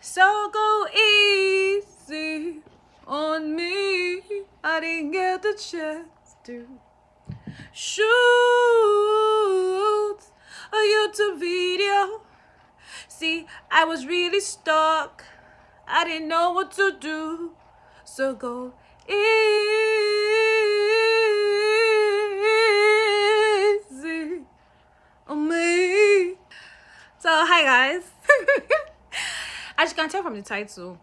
So go easy on me. I didn't get the chance to shoot a YouTube video. See, I was really stuck. I didn't know what to do. So go easy on me. So hi guys. As you can tell from the title,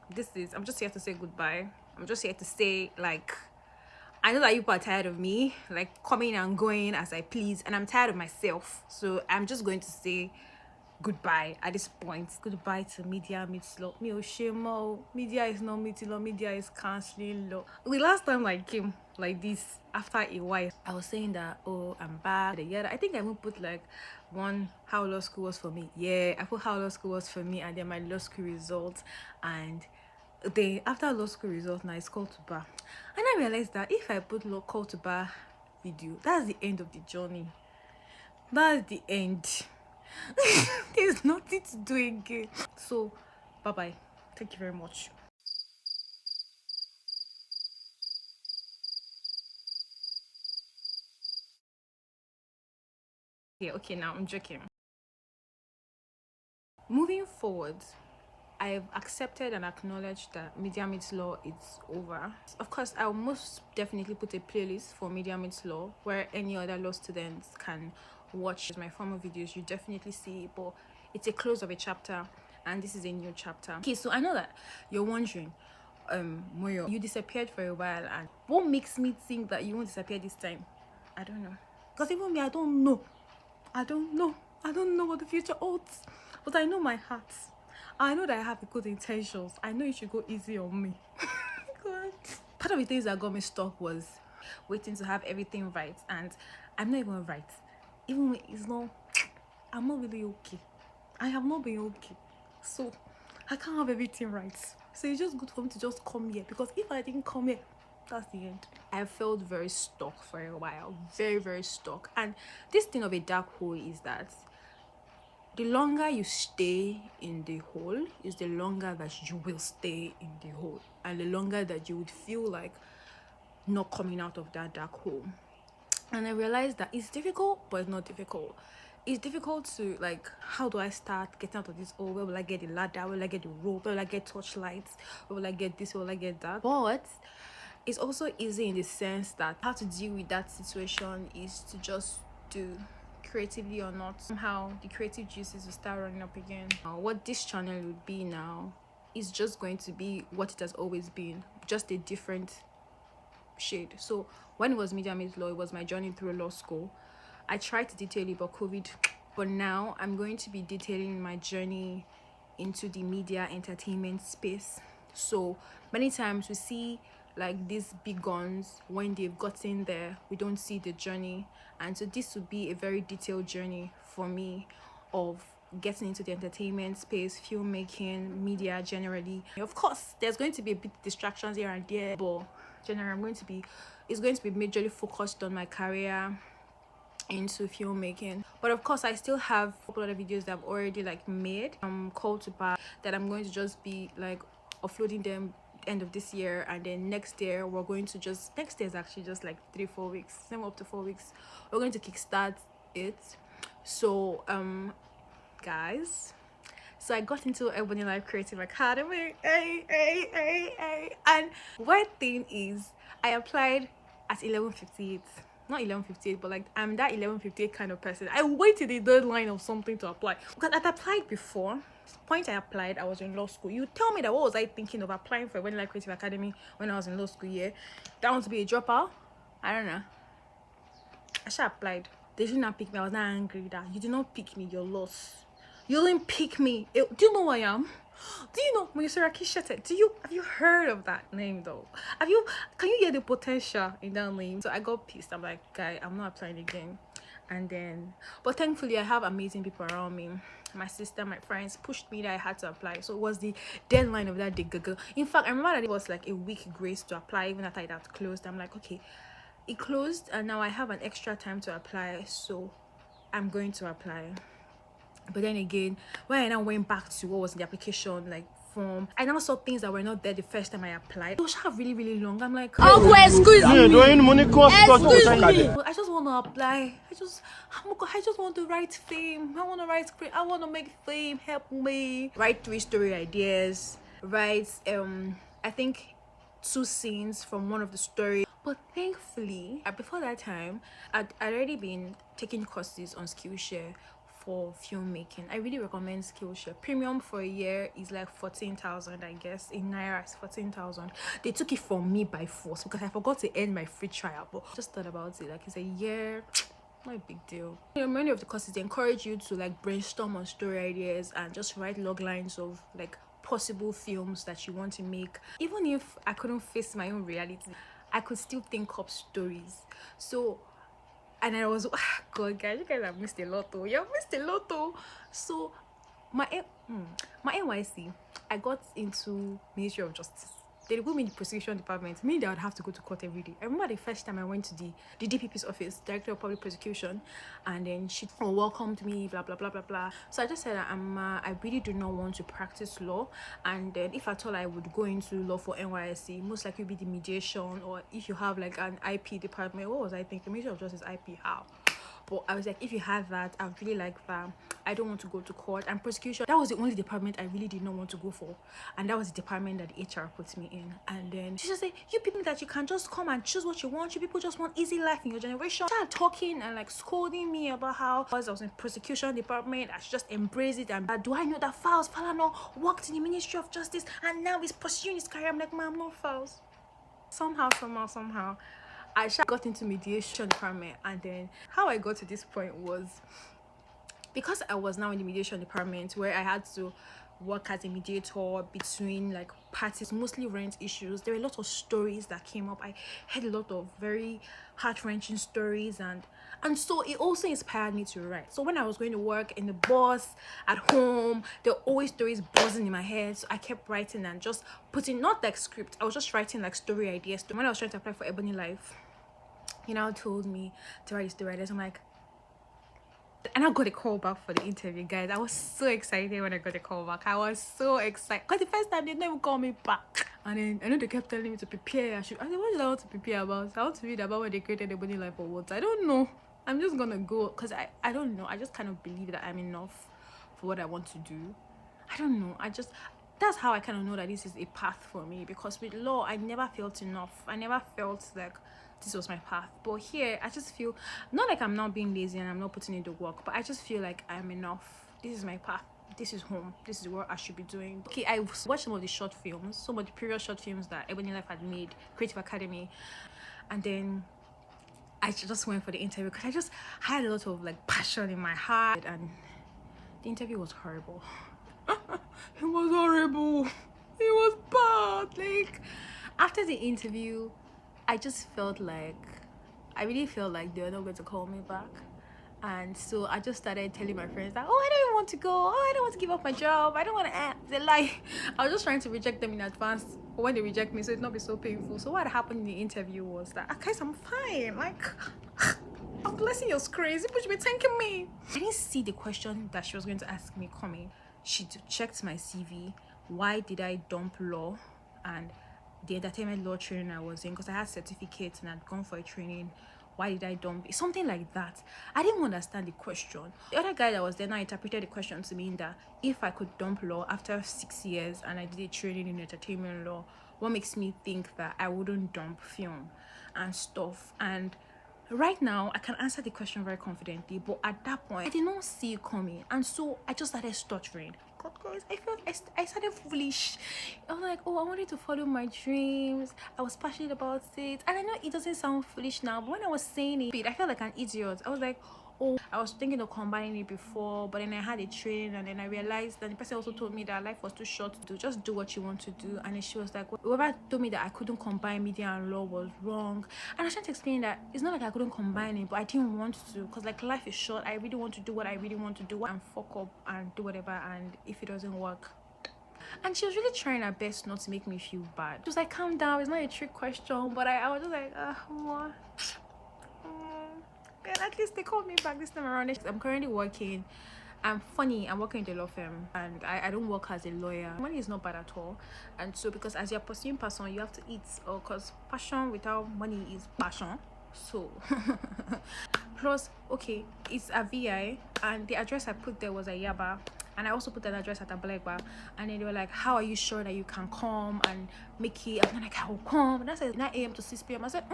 I'm just here to say goodbye. I'm just here to say, like, I know that you are tired of me, like, coming and going as I please, and I'm tired of myself. So I'm just going to say goodbye at this point. Goodbye to media meets law. Me Oshemo. Media is not meeting law, media is cancelling law. The last time I came like this after a while, I was saying that, oh, I'm back. Yeah, I think I even put like one how law school was for me. Yeah, I put how law school was for me, and then my law school results, and then after law school results, now it's called to bar. And I realized that if I put law call to bar video, that's the end of the journey. That's the end. There's nothing to do again. So bye bye. Thank you very much. Okay, now I'm joking. Moving forward, I've accepted and acknowledged that Media Meets Law is over. Of course, I'll most definitely put a playlist for Media Meets Law where any other law students can watch my former videos. You definitely see it, but it's a close of a chapter, and this is a new chapter. Okay, so I know that you're wondering, Moyo, you disappeared for a while, and what makes me think that you won't disappear this time? I don't know. Because even me, I don't know. I don't know what the future holds. But I know my heart. I know that I have good intentions. I know you should go easy on me. God. Part of the things that got me stuck was waiting to have everything right. And I'm not even right. Even when it's not, I'm not really okay. I have not been okay. So I can't have everything right. So it's just good for me to just come here. Because if I didn't come here, that's the end. I felt very stuck for a while. Very, very stuck. And this thing of a dark hole is that the longer you stay in the hole is the longer that you will stay in the hole, and the longer that you would feel like not coming out of that dark hole. And I realized that it's difficult, but it's not difficult. It's difficult to, like, how do I start getting out of this hole? Where will I get the ladder? Where will I get the rope? Where will I get torchlights? Where will I get this? Where will I get that? But it's also easy in the sense that how to deal with that situation is to just do, creatively or not. Somehow the creative juices will start running up again. What this channel would be now is just going to be what it has always been, just a different shade. So when it was Media Meets Law, it was my journey through law school. I tried to detail it, but COVID. But now I'm going to be detailing my journey into the media entertainment space. So many times we see like these big guns, when they've gotten there, we don't see the journey. And so this would be a very detailed journey for me of getting into the entertainment space, filmmaking, media generally. Of course, there's going to be a bit of distractions here and there, but generally it's going to be majorly focused on my career into filmmaking. But of course, I still have a couple other videos that I've already like made called to bar that I'm going to just be like uploading them end of this year, and then next year we're going to just, next year is actually just like 3-4 weeks, same up to 4 weeks, we're going to kickstart it. So guys, so I got into Ebony Life Creative Academy. And one thing is, I applied at 11:58. Not 11:58, but like I'm that 11:58 kind of person. I waited the deadline of something to apply. Because I'd applied before. The point I applied, I was in law school. You tell me that, what was I thinking of applying for Ebony Life Creative Academy when I was in law school? Yeah, that want to be a dropout? I don't know. I should applied. They did not pick me. I was not angry that you did not pick me. Your loss. You didn't pick me. Do you know who I am? Do you know Moyosora Kishete? Have you heard of that name though? Can you hear the potential in that name? So I got pissed. I'm like, guy, I'm not applying again. And then, but thankfully I have amazing people around me. My sister, my friends pushed me that I had to apply. So it was the deadline of that day. In fact, I remember that it was like a week grace to apply, even after it had closed. I'm like, okay, it closed and now I have an extra time to apply, so I'm going to apply. But then again, when I now went back to what was in the application, like form, I now saw things that were not there the first time I applied. It was really, really long. I'm like, oh, excuse me. I just want to apply. I just want to write fame. I want to write script. I want to make fame. Help me. Write 3 story ideas. Write I think 2 scenes from one of the stories. But thankfully, before that time, I'd already been taking courses on Skillshare for filmmaking. I really recommend Skillshare. Premium for a year is like 14,000, I guess. In Naira, it's 14,000. They took it from me by force because I forgot to end my free trial. But just thought about it, like it's a year. Not a big deal. Many of the courses, they encourage you to like brainstorm on story ideas and just write log lines of like possible films that you want to make. Even if I couldn't face my own reality, I could still think up stories. So, and I was, God, guys, you guys have missed a lot though. You have missed a lot though. So my NYC, I got into Ministry of Justice. They put me in the prosecution department, meaning that I would have to go to court every day. I remember the first time I went to the DPP's office, Director of Public Prosecution, and then she welcomed me, blah blah blah blah blah. So I just said that I really do not want to practice law, and then if at all I would go into law for NYSC, most likely be the mediation, or if you have like an IP department. What was I thinking? Ministry of Justice IP, how? But I was like, if you have that, I would really like that. I don't want to go to court. And prosecution, that was the only department I really did not want to go for. And that was the department that the HR put me in. And then she just said, you people that you can just come and choose what you want. You people just want easy life in your generation. She started talking and like scolding me about how I was in prosecution department, I should just embrace it. And do I know that Files Falano worked in the Ministry of Justice and now he's pursuing his career? I'm like, ma'am, no Files. Somehow I got into mediation department. And then how I got to this point was because I was now in the mediation department, where I had to work as a mediator between like parties, mostly rent issues. There were a lot of stories that came up. I heard a lot of very heart-wrenching stories, and so it also inspired me to write. So when I was going to work in the bus, at home, there were always stories buzzing in my head. So I kept writing and just putting, not like script, I was just writing like story ideas. When I was trying to apply for Ebony Life, you know, told me to write story ideas. I'm like, and I got a call back for the interview, guys. I was so excited when I got a call back. I was so excited because the first time they didn't even call me back. And then I know they kept telling me to prepare. I said, what did I want to prepare about? I want to read about when they created the Body Life or what. I don't know. I'm just gonna go because I don't know. I just kind of believe that I'm enough for what I want to do. I don't know. That's how I kind of know that this is a path for me, because with law I never felt enough. I never felt like this was my path. But here I just feel, not like I'm not being lazy and I'm not putting in the work, but I just feel like I'm enough. This is my path. This is home. This is what I should be doing. Okay, I watched some of the short films, some of the previous short films that Ebony Life had made, Creative Academy, and then I just went for the interview because I just had a lot of like passion in my heart, and the interview was horrible. It was horrible. It was bad. Like, after the interview, I really felt like they were not going to call me back. And so I just started telling my friends that, oh, I don't even want to go. Oh, I don't want to give up my job. I don't want to act. They lie. I was just trying to reject them in advance for when they reject me, so it's not be so painful. So what happened in the interview was that, guys, I'm fine. Like, I'm blessing your crazy, but you be thanking me. I didn't see the question that she was going to ask me coming. She checked my CV. Why did I dump law and the entertainment law training I was in? Because I had certificates and I'd gone for a training. Why did I dump it? Something like that. I didn't understand the question. The other guy that was there now interpreted the question to mean that if I could dump law after 6 years and I did a training in entertainment law, what makes me think that I wouldn't dump film and stuff? And right now I can answer the question very confidently, but at that point I did not see it coming, and so I just started stuttering. God, guys, I felt I started foolish. I was like, oh, I wanted to follow my dreams. I was passionate about it, and I know it doesn't sound foolish now, but when I was saying it, I felt like an idiot. I was like, oh, I was thinking of combining it before, but then I had a training, and then I realized that the person also told me that life was too short to just do what you want to do. And then she was like, whoever told me that I couldn't combine media and law was wrong. And I was trying to explain that it's not like I couldn't combine it, but I didn't want to, because like life is short. I really want to do what I really want to do and fuck up and do whatever, and if it doesn't work. And she was really trying her best not to make me feel bad. She was like, calm down, it's not a trick question. But I was just like, what? And at least they called me back this time around. I'm currently working I'm funny, I'm working in the law firm, and I don't work as a lawyer. Money is not bad at all. And so because as you're pursuing passion, you have to eat, or because passion without money is passion. So plus, okay, it's a VI, and the address I put there was a Yaba, and I also put an address at a Blackbar, and then they were like, how are you sure that you can come and make it? I'm like, I will come. And I said 9 a.m. to 6 p.m. I said,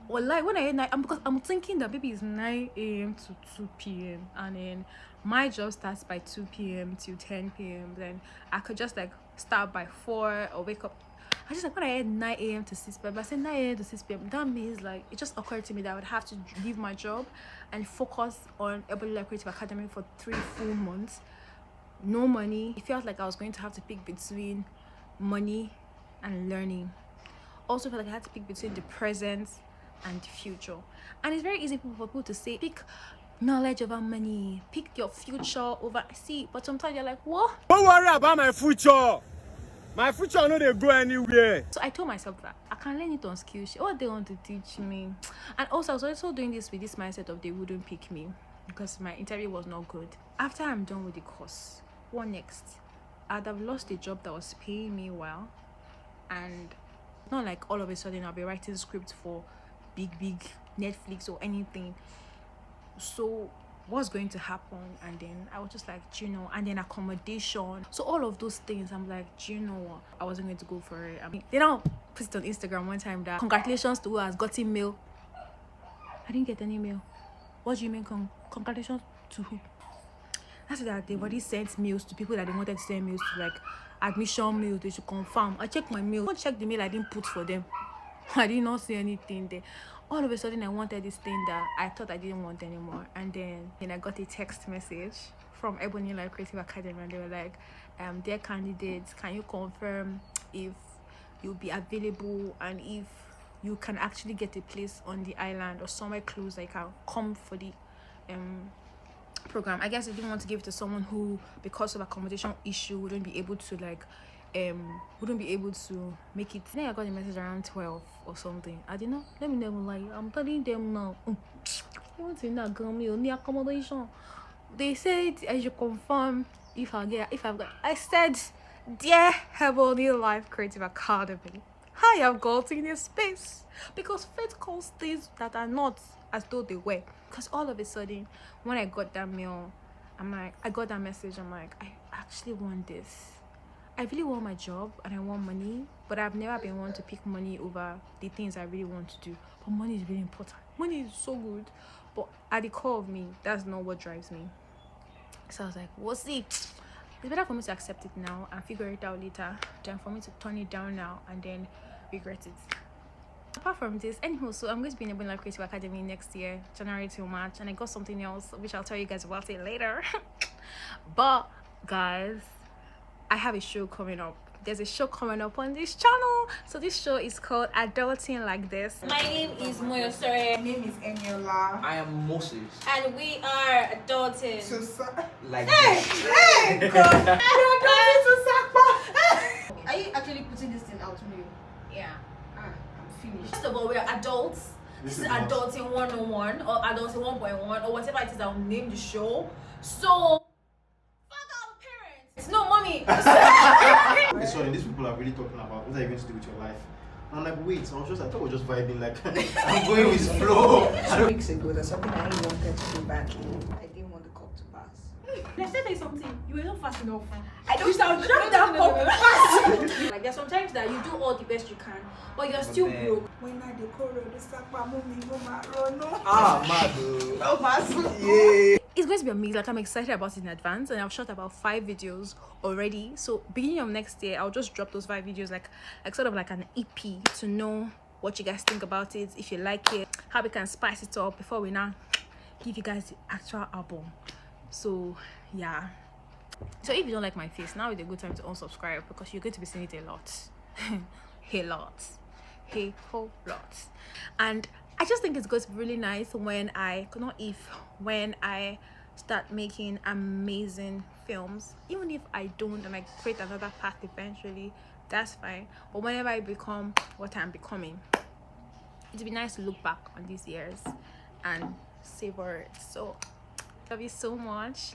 well, like when I heard 9, because I'm thinking that maybe it's 9 a.m. to 2 p.m. and then my job starts by 2 p.m. to 10 p.m. Then I could just like start by 4 or wake up. I just like when I heard 9 a.m. to 6 p.m. I said 9 a.m. to 6 p.m. That means like it just occurred to me that I would have to leave my job and focus on Ebony Life Creative Academy for 3 full months. No money. It felt like I was going to have to pick between money and learning. Also felt like I had to pick between the present and the future. And it's very easy for people to say pick knowledge over money, pick your future over but sometimes you're like, what? Don't worry about my future. My future no dey go anywhere. So I told myself that I can learn it on Skillshare. What they want to teach me. And also I was also doing this with this mindset of they wouldn't pick me because my interview was not good. After I'm done with the course, what next? I'd have lost a job that was paying me well, and not like all of a sudden I'll be writing scripts for big Netflix or anything. So what's going to happen? And then I was just like, and then accommodation. So all of those things, I'm like, what? I wasn't going to go for it. I mean, they don't put it on Instagram one time that congratulations to who has gotten mail. I didn't get any mail. What do you mean congratulations to who? That's that they've already sent mails to people that they wanted to send mails to, like admission mail. They should confirm. I checked my mail. I checked the mail I didn't put for them. I did not see anything there. All of a sudden I wanted this thing that I thought I didn't want anymore, and then I got a text message from Ebony Life Creative Academy, and they were like, dear candidates, can you confirm if you'll be available and if you can actually get a place on the island or somewhere close that you can come for the program. I guess they didn't want to give it to someone who, because of accommodation issue, wouldn't be able to make it. I think I got a message around 12 or something. I didn't know. Let me know, like, I'm telling them now. You want to know, girl, me only accommodation. They said I should confirm if I've got. I said, dear Ebony Life Creative Academy, I have gotten a space because faith calls things that are not as though they were. Because all of a sudden, when I got that mail, I got that message, I'm like, I actually want this. I really want my job and I want money, but I've never been one to pick money over the things I really want to do. But money is really important. Money is so good. But at the core of me, that's not what drives me. So I was like, we'll see. It's better for me to accept it now and figure it out later than for me to turn it down now and then regret it. Apart from this, anywho, so I'm going to be in Ebony Life Creative Academy next year, January to March, and I got something else which I'll tell you guys about it later. But guys, I have a show coming up. There's a show coming up on this channel. So this show is called Adulting Like This. My name is Moyosore. My name is Eniola. I am Moses. And we are adulting. Like Hey, God. Are you actually putting this thing out to me? Yeah. I'm finished. First of all, we are adults. This is Adulting 101 or Adulting 1.1 or whatever it is I'll name the show. So it's no mommy. Sorry, these people are really talking about what are you going to do with your life. And I'm like, wait, I thought we were just vibing, like I'm going with flow. 2 weeks ago, there's something I wanted to do badly. I didn't want the cup to pass. Let's tell you something. You were not fast enough. I don't drop that cup. Like there's sometimes that you do all the best you can, but you're still broke. When I decoro the sapa mommy, no. Ah, mad. Yeah. It's going to be amazing. Like I'm excited about it in advance, and I've shot about 5 videos already. So beginning of next year, I'll just drop those 5 videos like sort of like an EP to know what you guys think about it, if you like it, how we can spice it up before we now give you guys the actual album. So yeah. So if you don't like my face, now is a good time to unsubscribe because you're going to be seeing it a lot. A whole lot. And I just think it's going to be really nice when I start making amazing films. Even if I don't and I create another path eventually, that's fine. But whenever I become what I'm becoming, it'd be nice to look back on these years and savor it. So love you so much.